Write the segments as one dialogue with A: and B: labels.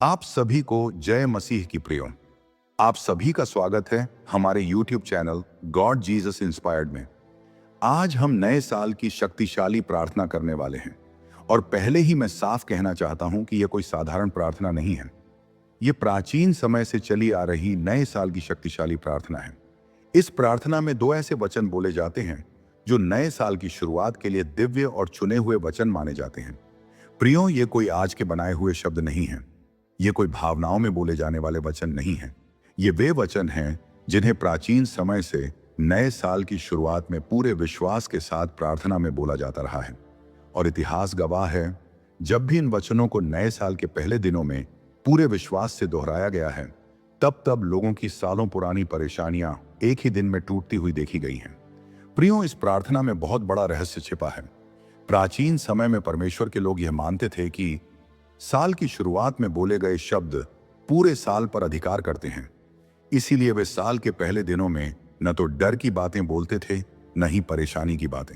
A: आप सभी को जय मसीह की प्रियो। आप सभी का स्वागत है हमारे YouTube channel God Jesus inspired में। आज हम नए साल की शक्तिशाली प्रार्थना करने वाले हैं और पहले ही मैं साफ कहना चाहता हूं कि यह कोई साधारण प्रार्थना नहीं है। यह प्राचीन समय से चली आ रही नए साल की शक्तिशाली प्रार्थना है। इस प्रार्थना में दो ऐसे वचन बोले जाते हैं जो नए साल की शुरुआत के लिए दिव्य और चुने हुए वचन माने जाते हैं। प्रियो, ये कोई आज के बनाए हुए शब्द नहीं है। ये कोई भावनाओं में बोले जाने वाले वचन नहीं हैं। ये वे वचन हैं जिन्हें प्राचीन समय से नए साल की शुरुआत में पूरे विश्वास के साथ प्रार्थना में बोला जाता रहा है। और इतिहास गवाह है, जब भी इन वचनों को नए साल के पहले दिनों में पूरे विश्वास से दोहराया गया है, तब तब लोगों की सालों पुरानी परेशानियां एक ही दिन में टूटती हुई देखी गई हैं। प्रियो, इस प्रार्थना में बहुत बड़ा रहस्य छिपा है। प्राचीन समय में परमेश्वर के लोग यह मानते थे कि साल की शुरुआत में बोले गए शब्द पूरे साल पर अधिकार करते हैं। इसीलिए वे साल के पहले दिनों में न तो डर की बातें बोलते थे, न ही परेशानी की बातें,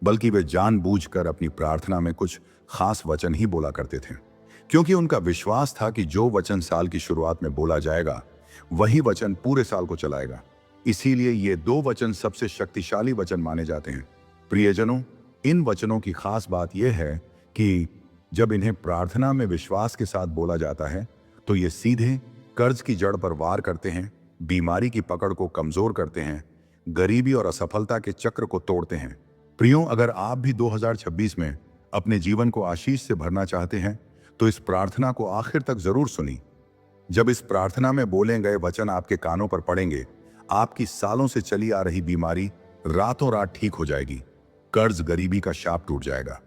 A: बल्कि वे जानबूझकर अपनी प्रार्थना में कुछ खास वचन ही बोला करते थे, क्योंकि उनका विश्वास था कि जो वचन साल की शुरुआत में बोला जाएगा वही वचन पूरे साल को चलाएगा। इसीलिए ये दो वचन सबसे शक्तिशाली वचन माने जाते हैं। प्रियजनों, इन वचनों की खास बात यह है कि जब इन्हें प्रार्थना में विश्वास के साथ बोला जाता है तो ये सीधे कर्ज की जड़ पर वार करते हैं, बीमारी की पकड़ को कमजोर करते हैं, गरीबी और असफलता के चक्र को तोड़ते हैं। प्रियो, अगर आप भी 2026 में अपने जीवन को आशीष से भरना चाहते हैं तो इस प्रार्थना को आखिर तक जरूर सुनी। जब इस प्रार्थना में बोले गए वचन आपके कानों पर पड़ेंगे, आपकी सालों से चली आ रही बीमारी रातों रात ठीक हो जाएगी, कर्ज गरीबी का शाप टूट जाएगा,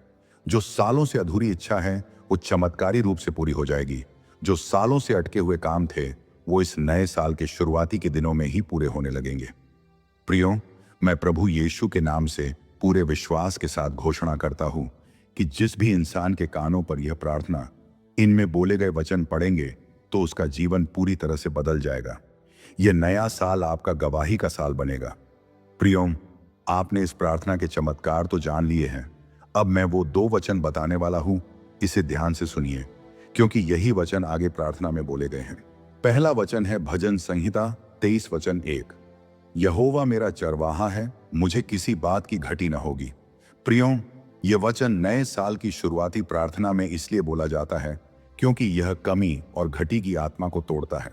A: जो सालों से अधूरी इच्छा है वो चमत्कारी रूप से पूरी हो जाएगी, जो सालों से अटके हुए काम थे वो इस नए साल के शुरुआती के दिनों में ही पूरे होने लगेंगे। प्रियो, मैं प्रभु यीशु के नाम से पूरे विश्वास के साथ घोषणा करता हूं कि जिस भी इंसान के कानों पर यह प्रार्थना, इनमें बोले गए वचन पड़ेंगे तो उसका जीवन पूरी तरह से बदल जाएगा। यह नया साल आपका गवाही का साल बनेगा। प्रियो, आपने इस प्रार्थना के चमत्कार तो जान लिए हैं। अब मैं वो दो वचन बताने वाला हूं, इसे ध्यान से सुनिए, क्योंकि यही वचन आगे प्रार्थना में बोले गए हैं। पहला वचन है भजन संहिता 23 वचन 1। यहोवा मेरा चरवाहा है, मुझे किसी बात की घटी न होगी। प्रियो, यह वचन नए साल की शुरुआती प्रार्थना में इसलिए बोला जाता है क्योंकि यह कमी और घटी की आत्मा को तोड़ता है।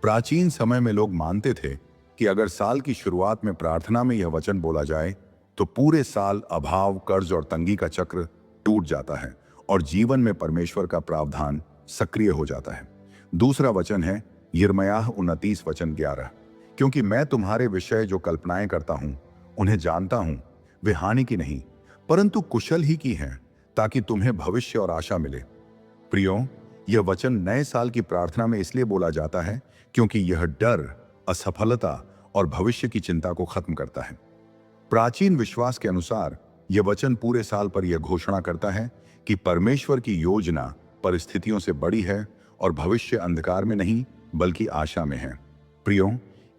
A: प्राचीन समय में लोग मानते थे कि अगर साल की शुरुआत में प्रार्थना में यह वचन बोला जाए तो पूरे साल अभाव, कर्ज और तंगी का चक्र टूट जाता है और जीवन में परमेश्वर का प्रावधान सक्रिय हो जाता है। दूसरा वचन है यिर्मयाह 29 वचन 11। क्योंकि मैं तुम्हारे विषय जो कल्पनाएं करता हूं उन्हें जानता हूं, वे हानि की नहीं परंतु कुशल ही की हैं, ताकि तुम्हें भविष्य और आशा मिले। प्रियो, यह वचन नए साल की प्रार्थना में इसलिए बोला जाता है क्योंकि यह डर, असफलता और भविष्य की चिंता को खत्म करता है। प्राचीन विश्वास के अनुसार यह वचन पूरे साल पर यह घोषणा करता है कि परमेश्वर की योजना परिस्थितियों से बड़ी है और भविष्य अंधकार में नहीं बल्कि आशा में है। प्रियो,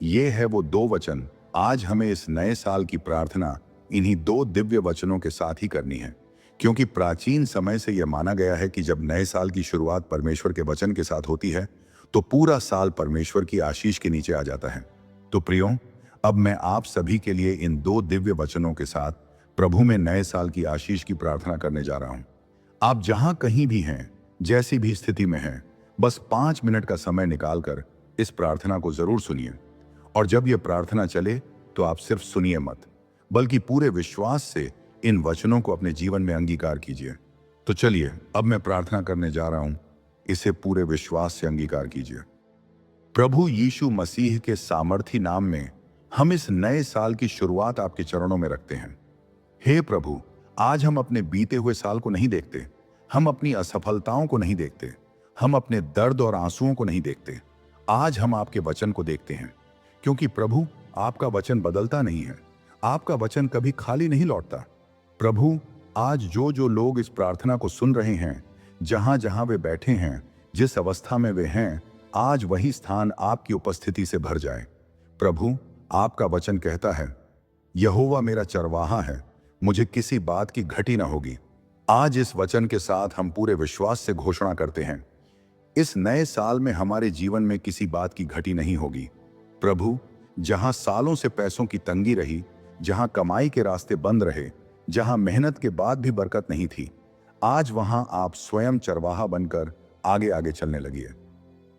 A: ये है वो दो वचन आज हमें इस नए साल की प्रार्थना इन्हीं दो दिव्य वचनों के साथ ही करनी है, क्योंकि प्राचीन समय से यह माना गया है कि जब नए साल की शुरुआत परमेश्वर के वचन के साथ होती है तो पूरा साल परमेश्वर की आशीष के नीचे आ जाता है। तो प्रियो, अब मैं आप सभी के लिए इन दो दिव्य वचनों के साथ प्रभु में नए साल की आशीष की प्रार्थना करने जा रहा हूं। आप जहां कहीं भी हैं, जैसी भी स्थिति में हैं, बस 5 मिनट का समय निकालकर इस प्रार्थना को जरूर सुनिए। और जब यह प्रार्थना चले तो आप सिर्फ सुनिए मत, बल्कि पूरे विश्वास से इन वचनों को अपने जीवन में अंगीकार कीजिए। तो चलिए, अब मैं प्रार्थना करने जा रहा हूं, इसे पूरे विश्वास से अंगीकार कीजिए। प्रभु यीशु मसीह के सामर्थी नाम में हम इस नए साल की शुरुआत आपके चरणों में रखते हैं। हे प्रभु, आज हम अपने बीते हुए साल को नहीं देखते, हम अपनी असफलताओं को नहीं देखते, हम अपने दर्द और आंसुओं को नहीं देखते। आज हम आपके वचन को देखते हैं, क्योंकि प्रभु, आपका वचन बदलता नहीं है, आपका वचन कभी खाली नहीं लौटता। प्रभु, आज जो जो लोग इस प्रार्थना को सुन रहे हैं, जहां जहां वे बैठे हैं, जिस अवस्था में वे हैं, आज वही स्थान आपकी उपस्थिति से भर जाए। प्रभु, आपका वचन कहता है, यहोवा मेरा चरवाहा है, मुझे किसी बात की घटी न होगी। आज इस वचन के साथ हम पूरे विश्वास से घोषणा करते हैं, इस नए साल में हमारे जीवन में किसी बात की घटी नहीं होगी। प्रभु, जहां सालों से पैसों की तंगी रही, जहां कमाई के रास्ते बंद रहे, जहां मेहनत के बाद भी बरकत नहीं थी, आज वहां आप स्वयं चरवाहा बनकर आगे आगे चलने लगिए।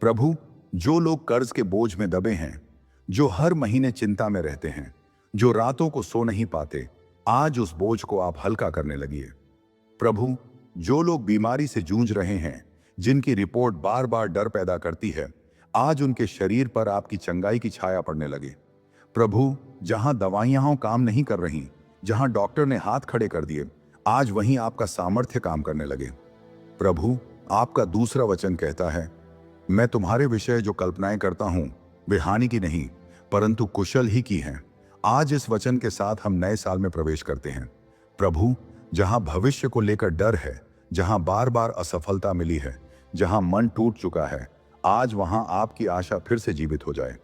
A: प्रभु, जो लोग कर्ज के बोझ में दबे हैं, जो हर महीने चिंता में रहते हैं, जो रातों को सो नहीं पाते, आज उस बोझ को आप हल्का करने लगिए। प्रभु, जो लोग बीमारी से जूझ रहे हैं, जिनकी रिपोर्ट बार बार डर पैदा करती है, आज उनके शरीर पर आपकी चंगाई की छाया पड़ने लगे। प्रभु, जहां दवाइयां काम नहीं कर रही, जहां डॉक्टर ने हाथ खड़े कर दिए, आज वहीं आपका सामर्थ्य काम करने लगे। प्रभु, आपका दूसरा वचन कहता है, मैं तुम्हारे विषय जो कल्पनाएं करता हूं वे हानि की नहीं परंतु कुशल ही की हैं। आज इस वचन के साथ हम नए साल में प्रवेश करते हैं। प्रभु, जहां भविष्य को लेकर डर है, जहां बार बार असफलता मिली है, जहां मन टूट चुका है, आज वहां आपकी आशा फिर से जीवित हो जाए।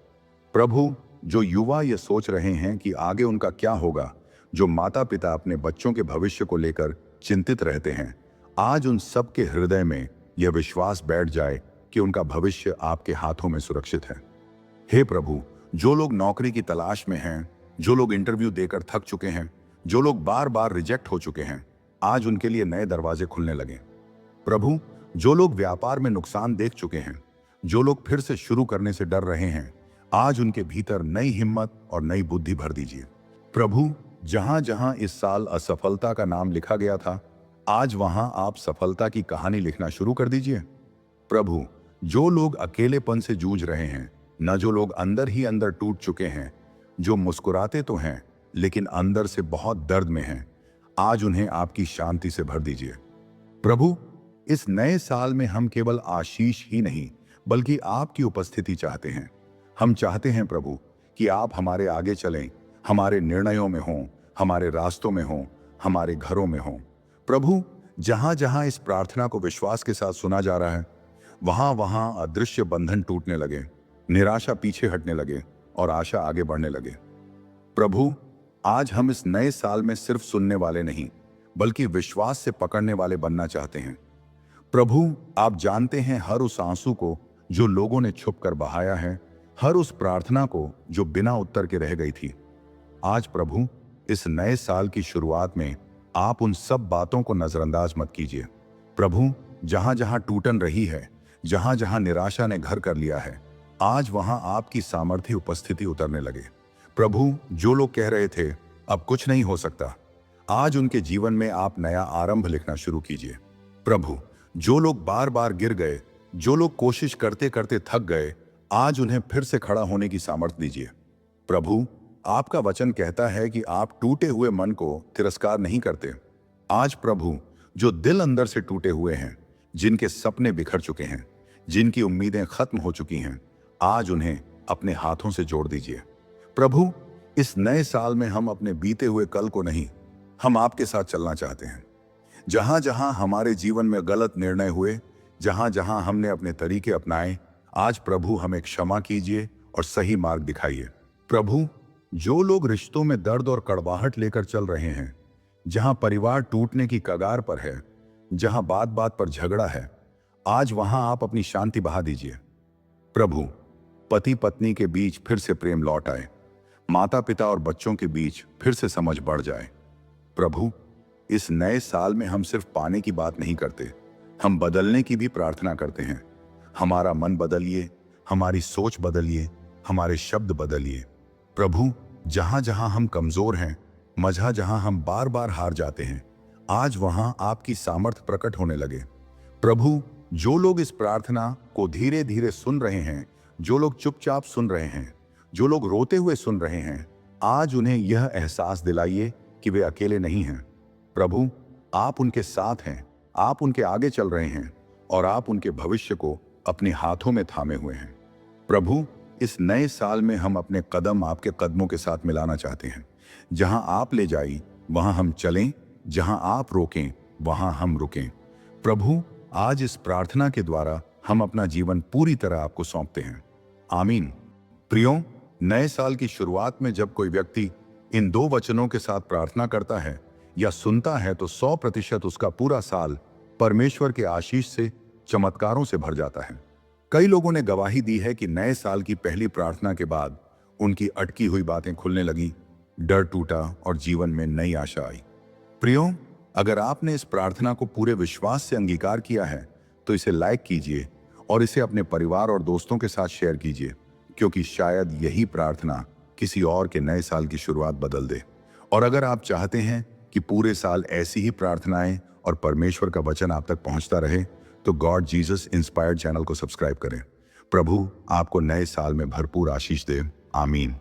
A: प्रभु, जो युवा ये सोच रहे हैं कि आगे उनका क्या होगा, जो माता पिता अपने बच्चों के भविष्य को लेकर चिंतित रहते हैं, आज उन सब के हृदय में यह विश्वास बैठ जाए कि उनका भविष्य आपके हाथों में सुरक्षित है। हे प्रभु, जो लोग नौकरी की तलाश में हैं, जो लोग इंटरव्यू देकर थक चुके हैं, जो लोग बार बार रिजेक्ट हो चुके हैं, आज उनके लिए नए दरवाजे खुलने लगे। प्रभु, जो लोग व्यापार में नुकसान देख चुके हैं, जो लोग फिर से शुरू करने से डर रहे हैं, आज उनके भीतर नई हिम्मत और नई बुद्धि भर दीजिए। प्रभु, जहां जहां इस साल असफलता का नाम लिखा गया था, आज वहां आप सफलता की कहानी लिखना शुरू कर दीजिए। प्रभु, जो लोग अकेलेपन से जूझ रहे हैं, न जो लोग अंदर ही अंदर टूट चुके हैं, जो मुस्कुराते तो हैं लेकिन अंदर से बहुत दर्द में हैं, आज उन्हें आपकी शांति से भर दीजिए। प्रभु, इस नए साल में हम केवल आशीष ही नहीं बल्कि आपकी उपस्थिति चाहते हैं। हम चाहते हैं प्रभु कि आप हमारे आगे चलें, हमारे निर्णयों में हों, हमारे रास्तों में हों, हमारे घरों में हों। प्रभु, जहां जहां इस प्रार्थना को विश्वास के साथ सुना जा रहा है, वहां वहां अदृश्य बंधन टूटने लगे, निराशा पीछे हटने लगे और आशा आगे बढ़ने लगे। प्रभु, आज हम इस नए साल में सिर्फ सुनने वाले नहीं बल्कि विश्वास से पकड़ने वाले बनना चाहते हैं। प्रभु, आप जानते हैं हर उस आंसू को जो लोगों ने छुप कर बहाया है, हर उस प्रार्थना को जो बिना उत्तर के रह गई थी। आज प्रभु, इस नए साल की शुरुआत में आप उन सब बातों को नजरअंदाज मत कीजिए। प्रभु, जहां जहां टूटन रही है, जहां जहां निराशा ने घर कर लिया है, आज वहां आपकी सामर्थ्य उपस्थिति उतरने लगे। प्रभु, जो लोग कह रहे थे अब कुछ नहीं हो सकता, आज उनके जीवन में आप नया आरंभ लिखना शुरू कीजिए। प्रभु, जो लोग बार बार गिर गए, जो लोग कोशिश करते करते थक गए, आज उन्हें फिर से खड़ा होने की सामर्थ्य दीजिए। प्रभु, आपका वचन कहता है कि आप टूटे हुए मन को तिरस्कार नहीं करते। आज प्रभु, जो दिल अंदर से टूटे हुए हैं, जिनके सपने बिखर चुके हैं, जिनकी उम्मीदें खत्म हो चुकी हैं, आज उन्हें अपने हाथों से जोड़ दीजिए। प्रभु, इस नए साल में हम अपने बीते हुए कल को नहीं, हम आपके साथ चलना चाहते हैं। जहां जहां हमारे जीवन में गलत निर्णय हुए, जहां जहां हमने अपने तरीके अपनाए, आज प्रभु हमें क्षमा कीजिए और सही मार्ग दिखाइए। प्रभु, जो लोग रिश्तों में दर्द और कड़वाहट लेकर चल रहे हैं, जहां परिवार टूटने की कगार पर है, जहां बात बात पर झगड़ा है, आज वहां आप अपनी शांति बहा दीजिए। प्रभु, पति पत्नी के बीच फिर से प्रेम लौट आए, माता पिता और बच्चों के बीच फिर से समझ बढ़ जाए। प्रभु, इस नए साल में हम सिर्फ पाने की बात नहीं करते, हम बदलने की भी प्रार्थना करते हैं। हमारा मन बदलिए, हमारी सोच बदलिए, हमारे शब्द बदलिए। प्रभु, जहां जहां हम कमजोर हैं, जहां जहां हम बार बार हार जाते हैं, आज वहां आपकी सामर्थ्य प्रकट होने लगे। प्रभु, जो लोग इस प्रार्थना को धीरे धीरे सुन रहे हैं, जो लोग चुपचाप सुन रहे हैं, जो लोग रोते हुए सुन रहे हैं, आज उन्हें यह एहसास दिलाइए कि वे अकेले नहीं हैं। प्रभु, आप उनके साथ हैं, आप उनके आगे चल रहे हैं और आप उनके भविष्य को अपने हाथों में थामे हुए हैं। प्रभु, इस नए साल में हम अपने कदम आपके कदमों के साथ मिलाना चाहते हैं। जहां आप ले जाइए वहां हम चलें, जहां आप रोकें वहां हम रुकें। प्रभु, आज इस प्रार्थना के द्वारा हम अपना जीवन पूरी तरह आपको सौंपते हैं। आमीन। प्रियो, नए साल की शुरुआत में जब कोई व्यक्ति इन दो वचनों के साथ प्रार्थना करता है या सुनता है तो 100% उसका पूरा साल परमेश्वर के आशीष से चमत्कारों से भर जाता है। कई लोगों ने गवाही दी है कि नए साल की पहली प्रार्थना के बाद उनकी अटकी हुई बातें खुलने लगी, डर टूटा और जीवन में नई आशा आई। प्रियो, अगर आपने इस प्रार्थना को पूरे विश्वास से अंगीकार किया है तो इसे लाइक कीजिए और इसे अपने परिवार और दोस्तों के साथ शेयर कीजिए, क्योंकि शायद यही प्रार्थना किसी और के नए साल की शुरुआत बदल दे। और अगर आप चाहते हैं कि पूरे साल ऐसी ही प्रार्थनाएं और परमेश्वर का वचन आप तक पहुंचता रहे, तो गॉड जीसस इंस्पायर्ड चैनल को सब्सक्राइब करें। प्रभु आपको नए साल में भरपूर आशीष दे। आमीन।